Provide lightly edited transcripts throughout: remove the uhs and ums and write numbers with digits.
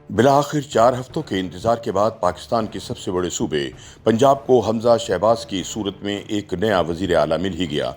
بالآخر 4 ہفتوں کے انتظار کے بعد پاکستان کے سب سے بڑے صوبے پنجاب کو حمزہ شہباز کی صورت میں ایک نیا وزیر اعلیٰ مل ہی گیا۔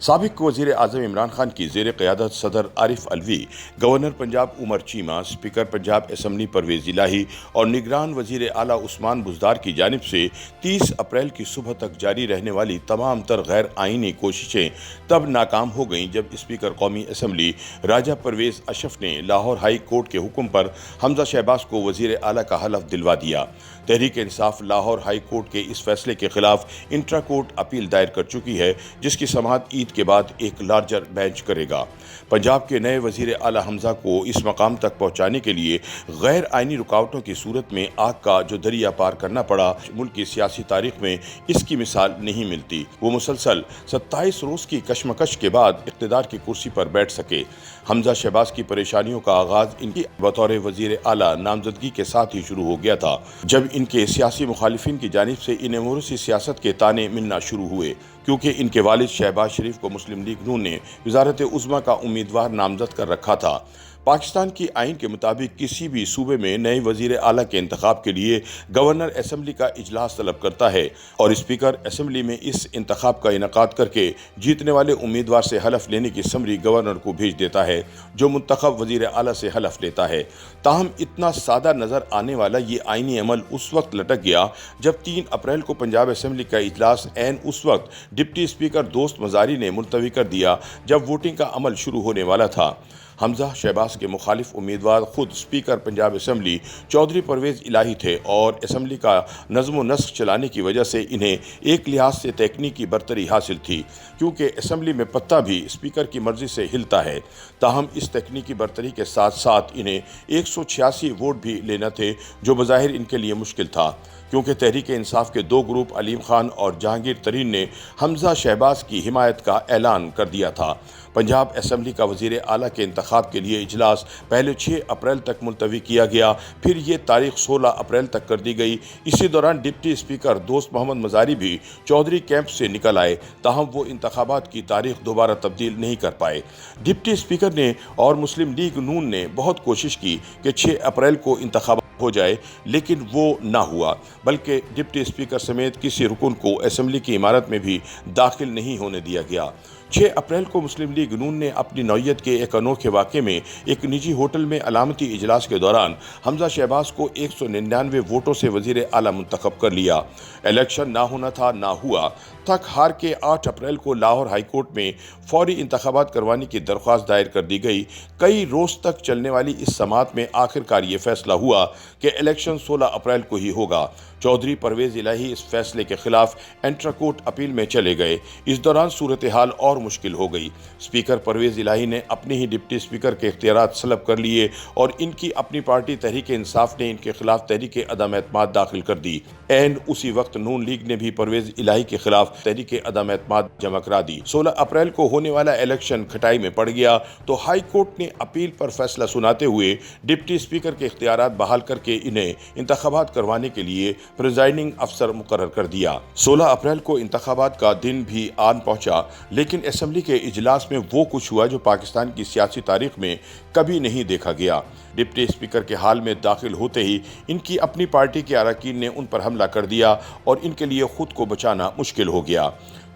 سابق وزیر اعظم عمران خان کی زیر قیادت صدر عارف علوی، گورنر پنجاب عمر چیمہ، اسپیکر پنجاب اسمبلی پرویز الہی اور نگران وزیر اعلیٰ عثمان بزدار کی جانب سے 30 اپریل کی صبح تک جاری رہنے والی تمام تر غیر آئینی کوششیں تب ناکام ہو گئیں جب اسپیکر قومی اسمبلی راجہ پرویز اشرف نے لاہور ہائی کورٹ کے حکم پر حمزہ شہباز کو وزیر اعلیٰ کا حلف دلوا دیا۔ تحریک انصاف لاہور ہائی کورٹ کے اس فیصلے کے خلاف انٹرا کورٹ اپیل دائر کر چکی ہے، جس کی سماعت عید کے بعد ایک لارجر بینچ کرے گا۔ پنجاب کے نئے وزیر اعلیٰ حمزہ کو اس مقام تک پہنچانے کے لیے غیر آئینی رکاوٹوں کی صورت میں آگ کا جو دریا پار کرنا پڑا، ملک کی سیاسی تاریخ میں اس کی مثال نہیں ملتی۔ وہ مسلسل 27 روز کی کشمکش کے بعد اقتدار کی کرسی پر بیٹھ سکے۔ حمزہ شہباز کی پریشانیوں کا آغاز ان کی بطور وزیر اعلیٰ نامزدگی کے ساتھ ہی شروع ہو گیا تھا، جب ان کے سیاسی مخالفین کی جانب سے انہیں موروثی سیاست کے طعنے ملنا شروع ہوئے، کیونکہ ان کے والد شہباز شریف کو مسلم لیگ نون نے وزارت عظمیٰ کا امیدوار نامزد کر رکھا تھا۔ پاکستان کی آئین کے مطابق کسی بھی صوبے میں نئے وزیر اعلیٰ کے انتخاب کے لیے گورنر اسمبلی کا اجلاس طلب کرتا ہے اور اسپیکر اسمبلی میں اس انتخاب کا انعقاد کر کے جیتنے والے امیدوار سے حلف لینے کی سمری گورنر کو بھیج دیتا ہے، جو منتخب وزیر اعلیٰ سے حلف لیتا ہے۔ تاہم اتنا سادہ نظر آنے والا یہ آئینی عمل اس وقت لٹک گیا جب 3 اپریل کو پنجاب اسمبلی کا اجلاس عین اس وقت ڈپٹی اسپیکر دوست مزاری نے ملتوی کر دیا جب ووٹنگ کا عمل شروع ہونے والا تھا۔ حمزہ شہباز کے مخالف امیدوار خود اسپیکر پنجاب اسمبلی چودھری پرویز الہی تھے اور اسمبلی کا نظم و نسق چلانے کی وجہ سے انہیں ایک لحاظ سے تکنیکی برتری حاصل تھی، کیونکہ اسمبلی میں پتہ بھی اسپیکر کی مرضی سے ہلتا ہے۔ تاہم اس تکنیکی برتری کے ساتھ ساتھ انہیں 186 ووٹ بھی لینا تھے، جو بظاہر ان کے لیے مشکل تھا، کیونکہ تحریک انصاف کے 2 گروپ علیم خان اور جہانگیر ترین نے حمزہ شہباز کی حمایت کا اعلان کر دیا تھا۔ پنجاب اسمبلی کا وزیر اعلیٰ کے انتخاب کے لیے اجلاس پہلے 6 اپریل تک ملتوی کیا گیا، پھر یہ تاریخ 16 اپریل تک کر دی گئی۔ اسی دوران ڈپٹی اسپیکر دوست محمد مزاری بھی چودھری کیمپ سے نکل آئے، تاہم وہ انتخابات کی تاریخ دوبارہ تبدیل نہیں کر پائے۔ ڈپٹی اسپیکر نے اور مسلم لیگ نون نے بہت کوشش کی کہ 6 اپریل کو انتخابات ہو جائے، لیکن وہ نہ ہوا، بلکہ ڈپٹی اسپیکر سمیت کسی رکن کو اسمبلی کی عمارت میں بھی داخل نہیں ہونے دیا گیا۔ 6 اپریل کو مسلم لیگ نون نے اپنی نوعیت کے ایک انوکھے واقعے میں ایک نجی ہوٹل میں علامتی اجلاس کے دوران حمزہ شہباز کو 199 ووٹوں سے وزیر اعلیٰ منتخب کر لیا۔ الیکشن نہ ہونا تھا، نہ ہوا۔ تھک ہار کے 8 اپریل کو لاہور ہائی کورٹ میں فوری انتخابات کروانے کی درخواست دائر کر دی گئی۔ کئی روز تک چلنے والی اس سماعت میں آخرکار یہ فیصلہ ہوا کہ الیکشن 16 اپریل کو ہی ہوگا۔ چودھری پرویز الہی اس فیصلے کے خلاف انٹرا کورٹ اپیل میں چلے گئے۔ اس دوران صورتحال اور مشکل ہو گئی۔ اسپیکر پرویز الہی نے اپنے ہی ڈپٹی اسپیکر کے اختیارات سلب کر لیے اور ان کی اپنی پارٹی تحریک انصاف نے ان کے خلاف تحریک عدم اعتماد داخل کر دی۔ عین اسی وقت نون لیگ نے بھی پرویز الہی کے خلاف تحریک عدم اعتماد جمع کرا دی۔ 16 اپریل کو ہونے والا الیکشن کھٹائی میں پڑ گیا تو ہائی کورٹ نے اپیل پر فیصلہ سناتے ہوئے ڈپٹی اسپیکر کے اختیارات بحال کر کے انہیں انتخابات کروانے کے لیے پریزائڈنگ افسر مقرر کر دیا۔ 16 اپریل کو انتخابات کا دن بھی آن پہنچا، لیکن اسمبلی کے اجلاس میں وہ کچھ ہوا جو پاکستان کی سیاسی تاریخ میں کبھی نہیں دیکھا گیا۔ ڈپٹی اسپیکر کے حال میں داخل ہوتے ہی ان کی اپنی پارٹی کے اراکین نے ان پر حملہ کر دیا اور ان کے لیے خود کو بچانا مشکل ہو گیا۔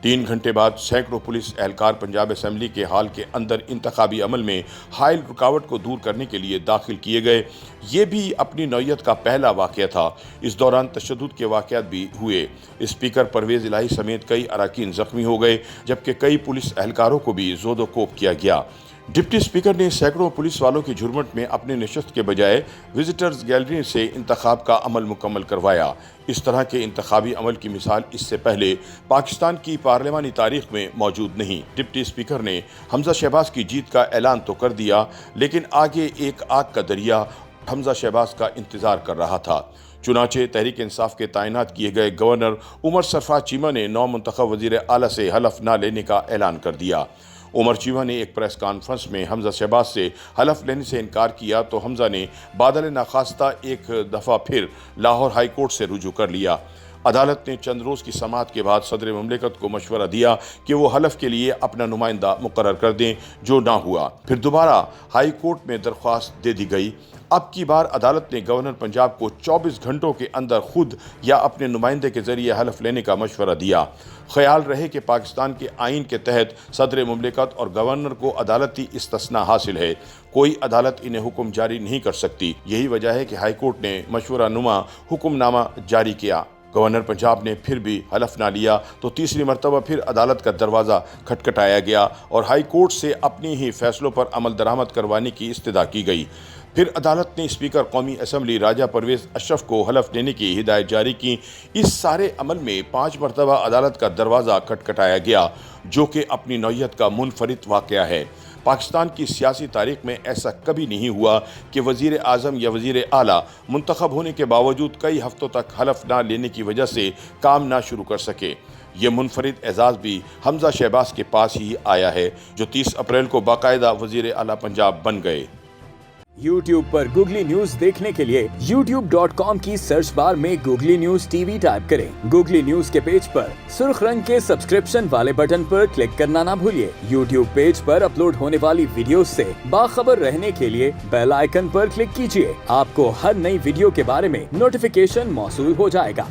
3 گھنٹے بعد سینکڑوں پولیس اہلکار پنجاب اسمبلی کے ہال کے اندر انتخابی عمل میں حائل رکاوٹ کو دور کرنے کے لیے داخل کیے گئے۔ یہ بھی اپنی نوعیت کا پہلا واقعہ تھا۔ اس دوران تشدد کے واقعات بھی ہوئے۔ اسپیکر پرویز الہی سمیت کئی اراکین زخمی ہو گئے، جبکہ کئی پولیس اہلکاروں کو بھی زود و کوب کیا گیا۔ ڈپٹی اسپیکر نے سینکڑوں پولیس والوں کی جھرمٹ میں اپنے نشست کے بجائے وزٹرز گیلری سے انتخاب کا عمل مکمل کروایا۔ اس طرح کے انتخابی عمل کی مثال اس سے پہلے پاکستان کی پارلیمانی تاریخ میں موجود نہیں۔ ڈپٹی اسپیکر نے حمزہ شہباز کی جیت کا اعلان تو کر دیا، لیکن آگے ایک آگ کا دریا حمزہ شہباز کا انتظار کر رہا تھا۔ چنانچہ تحریک انصاف کے تعینات کیے گئے گورنر عمر سرفراز چیمہ نے نو منتخب وزیر اعلیٰ سے حلف نہ لینے کا اعلان کر دیا۔ عمر چیمہ نے ایک پریس کانفرنس میں حمزہ شہباز سے حلف لینے سے انکار کیا تو حمزہ نے بادل ناخواستہ ایک دفعہ پھر لاہور ہائی کورٹ سے رجوع کر لیا۔ عدالت نے چند روز کی سماعت کے بعد صدر مملکت کو مشورہ دیا کہ وہ حلف کے لیے اپنا نمائندہ مقرر کر دیں، جو نہ ہوا۔ پھر دوبارہ ہائی کورٹ میں درخواست دے دی گئی۔ اب کی بار عدالت نے گورنر پنجاب کو 24 گھنٹوں کے اندر خود یا اپنے نمائندے کے ذریعے حلف لینے کا مشورہ دیا۔ خیال رہے کہ پاکستان کے آئین کے تحت صدر مملکت اور گورنر کو عدالتی استثناء حاصل ہے، کوئی عدالت انہیں حکم جاری نہیں کر سکتی۔ یہی وجہ ہے کہ ہائی کورٹ نے مشورہ نما حکم نامہ جاری کیا۔ گورنر پنجاب نے پھر بھی حلف نہ لیا تو تیسری مرتبہ پھر عدالت کا دروازہ کھٹکھٹایا گیا اور ہائی کورٹ سے اپنی ہی فیصلوں پر عمل درآمد کروانے کی استدعا کی گئی۔ پھر عدالت نے اسپیکر قومی اسمبلی راجہ پرویز اشرف کو حلف لینے کی ہدایت جاری کی۔ اس سارے عمل میں 5 مرتبہ عدالت کا دروازہ کھٹکھٹایا گیا، جو کہ اپنی نوعیت کا منفرد واقعہ ہے۔ پاکستان کی سیاسی تاریخ میں ایسا کبھی نہیں ہوا کہ وزیر اعظم یا وزیر اعلیٰ منتخب ہونے کے باوجود کئی ہفتوں تک حلف نہ لینے کی وجہ سے کام نہ شروع کر سکے۔ یہ منفرد اعزاز بھی حمزہ شہباز کے پاس ہی آیا ہے، جو 30 اپریل کو باقاعدہ وزیر اعلیٰ پنجاب بن گئے۔ YouTube پر گوگلی نیوز دیکھنے کے لیے youtube.com کی سرچ بار میں googly news T V type کریں۔ گوگلی نیوز کے پیج پر سرخ رنگ کے سبسکرپشن والے بٹن پر کلک کرنا نہ بھولیے۔ YouTube پیج پر اپلوڈ ہونے والی ویڈیوز سے باخبر رہنے کے لیے بیل آئیکن پر کلک کیجیے۔ آپ کو ہر نئی ویڈیو کے بارے میں نوٹیفیکیشن موصول ہو جائے گا۔